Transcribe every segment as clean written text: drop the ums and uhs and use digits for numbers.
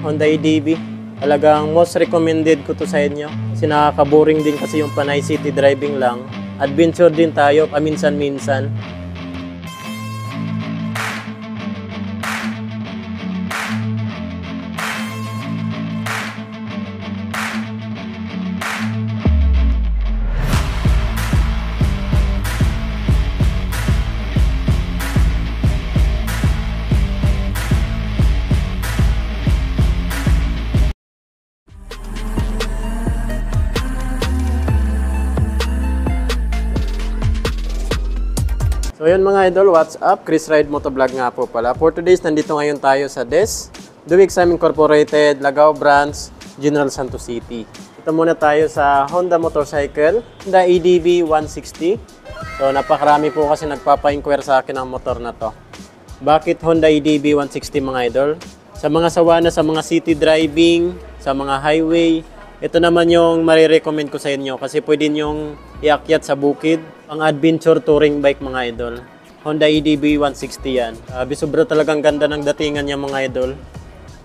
Honda EDV. Talagang most recommended ko to sa inyo. Kasi nakaka-boring din kasi yung panay city driving lang. Adventure din tayo paminsan-minsan. So yun mga idol, what's up? Chris Ride Motovlog nga po pala. For today's, nandito ngayon tayo sa DES, Duwixam Incorporated, Lagao Branch, General Santos City. Ito muna tayo sa Honda motorcycle, Honda EDV 160. So napakarami po kasi nagpapa-inquire sa akin ang motor na to. Bakit Honda EDV 160 mga idol? Sa mga sawa na sa mga city driving, sa mga highway, ito naman yung marirecommend ko sa inyo kasi pwede nyong iakyat sa bukid. Ang adventure touring bike mga idol. Honda EDV 160 yan. Sobra talagang ganda ng datingan niya mga idol.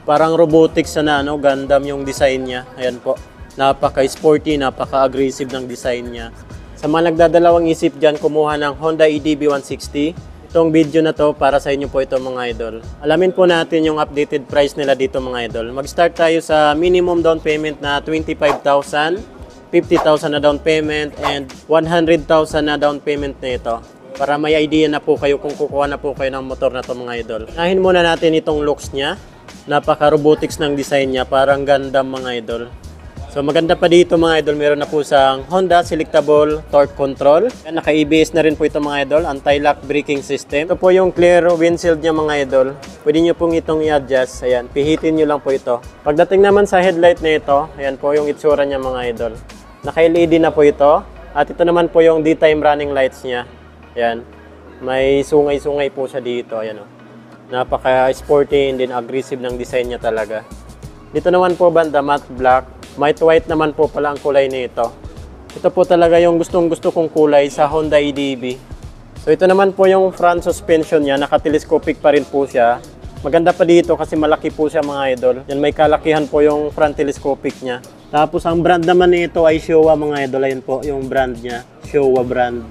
Parang robotics na ano, Gundam yung design niya. Ayan po. Napaka-sporty, napaka-aggressive ng design niya. Sa mga nagdadalawang isip dyan, kumuha ng Honda EDV 160. Itong video na to para sa inyo po ito mga idol. Alamin po natin yung updated price nila dito mga idol. Mag-start tayo sa minimum down payment na 25,000. 50,000 na down payment and 100,000 na down payment nito. Para may idea na po kayo kung kukuha na po kayo ng motor na to mga idol. Unahin muna natin itong looks niya. Napaka-robotics ng design niya. Parang Gundam mga idol. So maganda pa dito mga idol. Meron na po sang Honda Selectable Torque Control. Naka-ABS na rin po ito mga idol. Anti-lock braking system. Ito po yung clear windshield niya mga idol. Pwede nyo pong itong i-adjust. Ayan, pihitin nyo lang po ito. Pagdating naman sa headlight na ito, ayan po yung itsura niya mga idol. Naka-LED na po ito. At ito naman po yung daytime running lights niya. Ayan. May sungay-sungay po siya dito. Ayan o. Napaka-sporty and then aggressive ng design niya talaga. Dito naman po banda matte black. Matte white naman po pala ang kulay nito. Ito po talaga yung gustong-gusto kong kulay sa Honda EDV. So ito naman po yung front suspension niya. Naka-telescopic pa rin po siya. Maganda pa dito kasi malaki po siya mga idol. Yan, may kalakihan po yung front telescopic niya. Tapos ang brand naman nito ay Showa mga idol. Ayun po yung brand niya, Showa brand.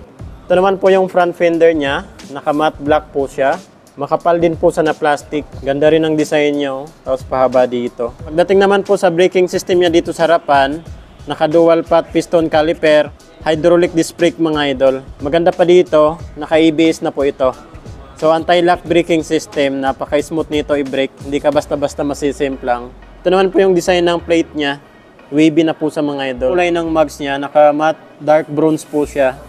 Ito naman po yung front fender niya. Naka-matte black po siya. Makapal din po sa na plastic. Ganda rin ang design niya. Tapos pahaba dito. Pagdating naman po sa braking system niya dito sa harapan, naka-dual pot piston caliper, hydraulic disc brake mga idol. Maganda pa dito, naka-ABS na po ito. So anti-lock braking system, napaka-smooth nito i-brake. Hindi ka basta-basta masisimplang. Ito naman po yung design ng plate niya. Wavy na po sa mga idol. Kulay ng mugs niya, naka-matte dark bronze po siya.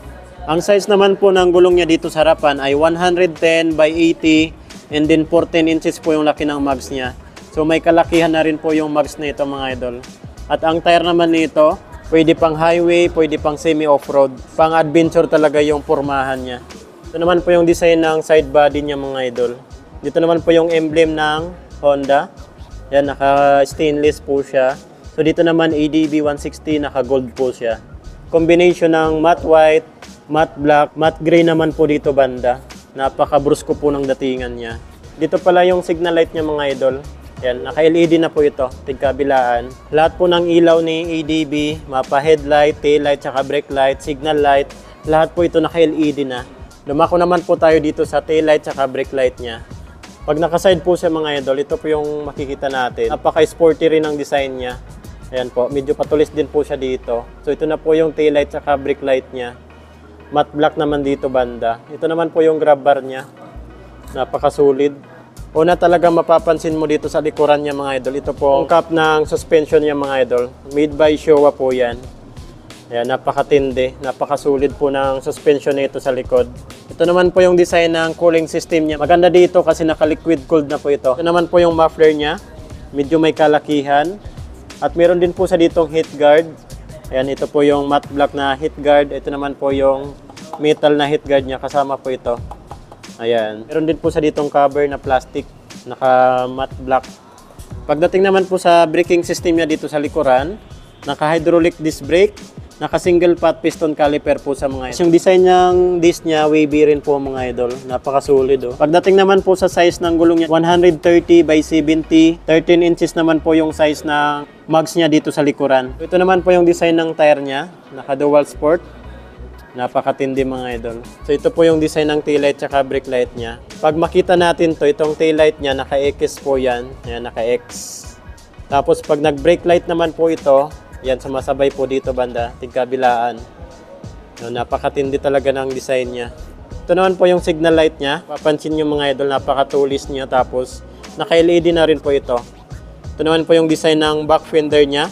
Ang size naman po ng gulong niya dito sa harapan ay 110 by 80 and then 14 inches po yung laki ng mugs niya. So may kalakihan na rin po yung mugs na ito mga idol. At ang tire naman nito, pwede pang highway, pwede pang semi-off-road. Pang adventure talaga yung pormahan niya. Ito naman po yung design ng side body niya mga idol. Dito naman po yung emblem ng Honda. Yan, naka-stainless po siya. So dito naman EDV 160, naka-gold po siya. Combination ng matte white, matte black, matte gray naman po dito banda. Napaka-brusko po ng datingan niya. Dito pala yung signal light niya mga idol. Yan, naka-LED na po ito, tigkabilaan. Lahat po ng ilaw ni EDV, mapa headlight, tail light, saka brake light, signal light, lahat po ito naka-LED na. Lumako naman po tayo dito sa tail light, saka brake light niya. Pag naka-side po siya mga idol, ito po yung makikita natin. Napaka-sporty rin ang design niya. Ayan po, medyo patulis din po siya dito. So ito na po yung tail light, saka brake light niya. Matte black naman dito banda. Ito naman po yung grab bar niya. Napakasulit. Una talaga mapapansin mo dito sa likuran niya mga idol. Ito po ang cap ng suspension niya mga idol. Made by Showa po yan. Ayan, napakatindi. Napakasulit po ng suspension nito sa likod. Ito naman po yung design ng cooling system niya. Maganda dito kasi naka-liquid cooled na po ito. Ito naman po yung muffler niya. Medyo may kalakihan. At meron din po sa ditong heat guard. Ayan, ito po yung matte black na heat guard. Ito naman po yung metal na heat guard niya. Kasama po ito. Ayan. Meron din po sa ditong cover na plastic. Naka matte black. Pagdating naman po sa braking system niya dito sa likuran, naka hydraulic disc brake. Naka-single pot piston caliper po sa mga idol. Yung design ng disc niya, wavy rin po mga idol. Napaka-solid oh. Pagdating naman po sa size ng gulong niya, 130 by 70. 13 inches naman po yung size ng mugs niya dito sa likuran. Ito naman po yung design ng tire niya. Naka-dual sport. Napakatindi mga idol. So ito po yung design ng taillight at brake light niya. Pag makita natin to, itong taillight niya, naka-X po yan. Yan, naka-X. Tapos pag nag-brake light naman po ito, yan, sumasabay po dito banda, tigkabilaan. No, napakatindi talaga ng design niya. Ito naman po yung signal light niya. Papansin nyo mga idol, napakatulis niya. Tapos, naka-LED na rin po ito. Ito naman po yung design ng back fender niya.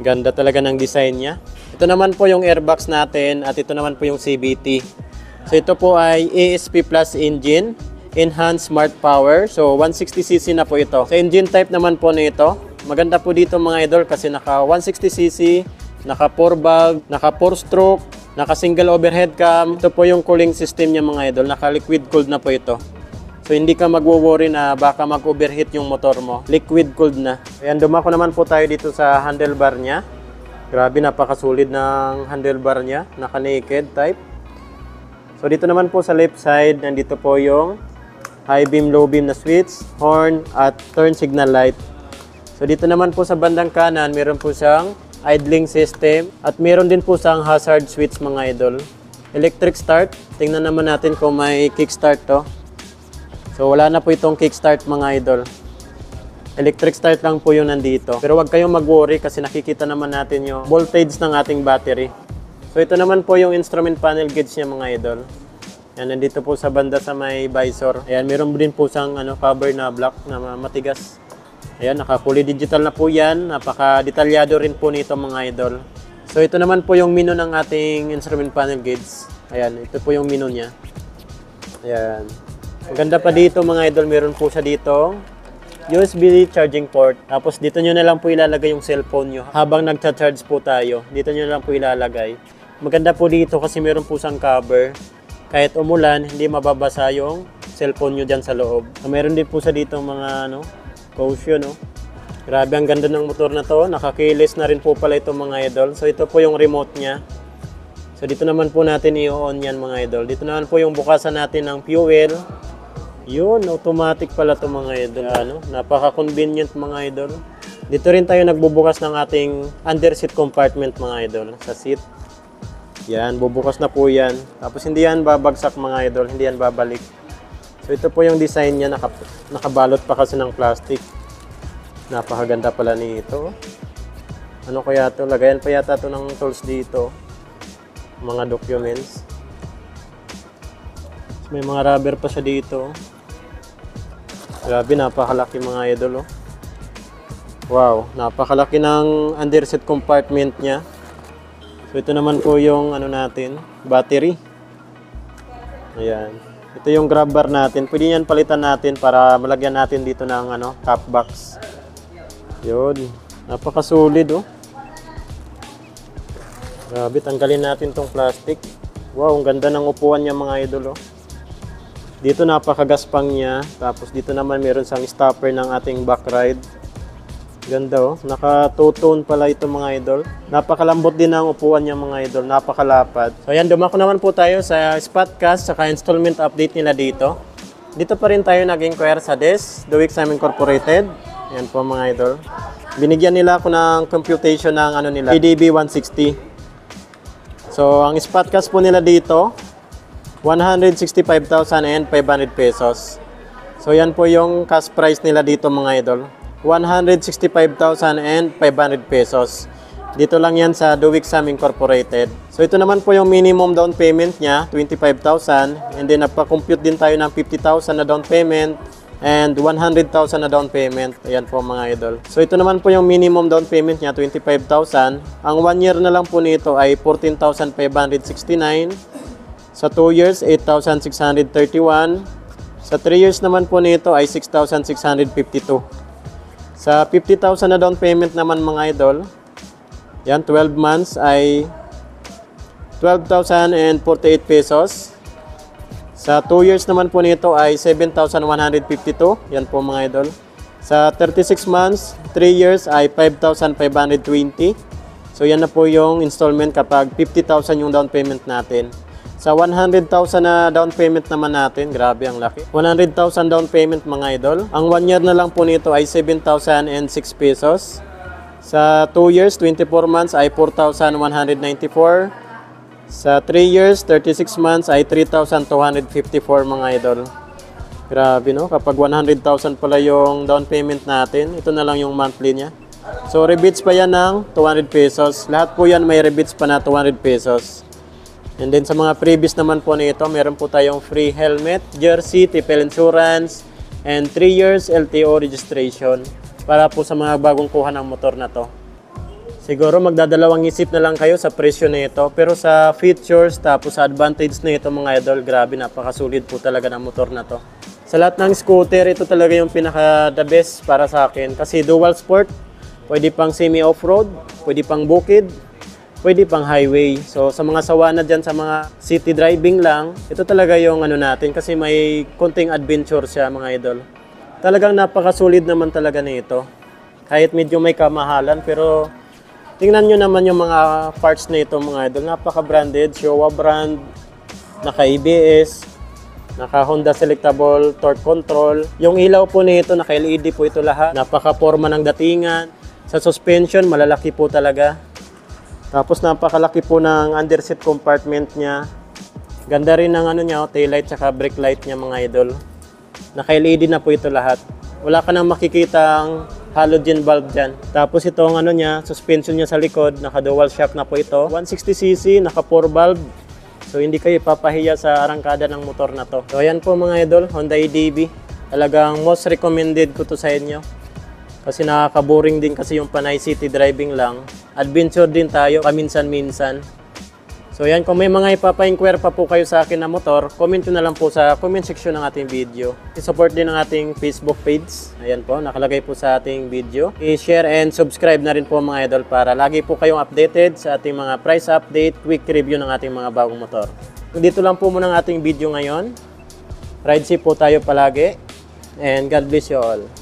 Ganda talaga ng design niya. Ito naman po yung airbox natin at ito naman po yung CVT. So, ito po ay ASP Plus engine, Enhanced Smart Power. So, 160cc na po ito. Sa engine type naman po nito, maganda po dito mga idol kasi naka 160cc, naka 4 valve, naka 4 stroke, naka single overhead cam. Ito po yung cooling system niya mga idol, naka liquid cooled na po ito. So hindi ka magwo-worry na baka mag-overheat yung motor mo. Liquid cooled na. Ayan, dumako naman po tayo dito sa handlebar niya. Grabe, napakasulit ng handlebar niya, naka naked type. So dito naman po sa left side, nandito po yung high beam, low beam na switch, horn at turn signal light. So dito naman po sa bandang kanan, meron po siyang idling system at meron din po siyang hazard switch mga idol. Electric start, tingnan naman natin kung may kickstart to. So wala na po itong kickstart mga idol. Electric start lang po yung nandito. Pero wag kayong mag-worry kasi nakikita naman natin yung voltage ng ating battery. So ito naman po yung instrument panel gauge niya mga idol. Yan, nandito po sa banda sa may visor. Ayan, meron din po siyang cover na black na matigas. Ayan, naka-fully digital na po yan. Napaka-detalyado rin po nito mga idol. So ito naman po yung menu ng ating instrument panel gauge. Ayan, ito po yung menu niya. Ayan. Ang ganda pa dito mga idol, meron po siya dito USB charging port. Tapos dito nyo na lang po ilalagay yung cellphone nyo. Habang nagcha-charge po tayo, dito nyo na lang po ilalagay. Maganda po dito kasi meron po siyang cover. Kahit umulan, hindi mababasa yung cellphone nyo dyan sa loob. So, meron din po siya dito mga caution, no? Grabe, ang ganda ng motor na to. Naka-keyless na rin po pala ito mga idol. So ito po yung remote niya. So dito naman po natin i-on yan mga idol. Dito naman po yung bukasan natin ng fuel. Yun, automatic pala ito mga idol. Napaka-convenient mga idol. Dito rin tayo nagbubukas ng ating under seat compartment mga idol. Sa seat. Yan, bubukas na po yan. Tapos hindi yan babagsak mga idol. Hindi yan babalik. So ito po yung design niya, nakabalot pa kasi ng plastic. Napakaganda pala nito. Ano kaya ito? Lagayan pa yata ito ng tools dito. Mga documents. May mga rubber pa siya dito. Grabe, napakalaki mga idol. Wow, napakalaki ng underseat compartment niya. So ito naman po yung natin, battery. Ayan. Ito yung grab bar natin. Pwede yan palitan natin para malagyan natin dito ng top box. Yun. Napaka-solid oh. Grabe, tanggalin natin tong plastic. Wow, ang ganda ng upuan niya mga idol oh. Dito napakagaspang niya. Tapos dito naman meron sang stopper ng ating back ride. Ganda oh. Naka-two-tone pala ito mga idol. Napakalambot din ang upuan niya mga idol. Napakalapad. So ayan, dumako naman po tayo sa Spotcast saka installment update nila dito. Dito pa rin tayo nag-inquire sa DES, Duwixam Incorporated. Ayan po mga idol. Binigyan nila ako ng computation ng nila, EDB 160. So ang Spotcast po nila dito, 165,500 pesos. So yan po yung cash price nila dito mga idol. 165,500 pesos. Dito lang yan sa Duwixam Incorporated. So ito naman po yung minimum down payment niya, 25,000. And then nagpa-compute din tayo ng 50,000 na down payment and 100,000 na down payment. Ayan po mga idol. So ito naman po yung minimum down payment niya, 25,000. Ang 1 year na lang po nito ay 14,569. Sa 2 years, 8,631. Sa 3 years naman po nito ay 6,652. Sa 50,000 na down payment naman mga idol, yan, 12 months ay 12,048 pesos. Sa 2 years naman po nito ay 7,152. Yan po mga idol. Sa 36 months, 3 years ay 5,520. So yan na po yung installment kapag 50,000 yung down payment natin. Sa 100,000 na down payment naman natin, grabe ang laki. 100,000 down payment mga idol. Ang 1 year na lang po nito ay 7,006 pesos. Sa 2 years, 24 months ay 4,194. Sa 3 years, 36 months ay 3,254 mga idol. Grabe no, kapag 100,000 pala yung down payment natin, ito na lang yung monthly niya. So rebates pa yan ng 200 pesos. Lahat po yan may rebates pa na 200 pesos. And then sa mga previous naman po nito, meron po tayong free helmet, jersey, TPL insurance, and 3 years LTO registration para po sa mga bagong kuha ng motor na to. Siguro magdadalawang isip na lang kayo sa presyo nito, pero sa features tapos sa advantage nito mga idol, grabe, napakasulit po talaga ng motor na to. Sa lahat ng scooter, ito talaga yung pinaka the best para sa akin kasi dual sport, pwede pang semi off-road, pwede pang bukid, pwede pang highway. So sa mga sawa na dyan, sa mga city driving lang, ito talaga yung ano natin kasi may konting adventure siya mga idol. Talagang napakasulit naman talaga nito. Kahit medyo may kamahalan, pero tingnan nyo naman yung mga parts nito mga idol. Napaka-branded, Showa brand, naka-ABS, naka-Honda Selectable Torque Control. Yung ilaw po nito, naka-LED po ito lahat. Napaka-forma ng datingan. Sa suspension, malalaki po talaga. Tapos napakalaki po ng underseat compartment niya. Ganda rin ng ano niya, taillight tsaka brake light niya mga idol. Naka-LED na po ito lahat. Wala ka nang makikitang halogen bulb dyan. Tapos ito ang ano niya, suspension niya sa likod, naka-dual shock na po ito. 160cc, naka-4 valve. So hindi kayo ipapahiya sa arangkada ng motor na to. So ayan po mga idol, Honda EDV. Talagang most recommended ko to sa inyo. Kasi nakaka-boring din kasi yung panay city driving lang. Adventure din tayo, paminsan-minsan. So yan, kung may mga ipapa-inquire pa po kayo sa akin na motor, comment nyo na lang po sa comment section ng ating video. I-support din ang ating Facebook page. Ayan po, nakalagay po sa ating video. I-share and subscribe na rin po mga idol para lagi po kayong updated sa ating mga price update, quick review ng ating mga bagong motor. Dito lang po muna ang ating video ngayon. Ride safe po tayo palagi. And God bless you all.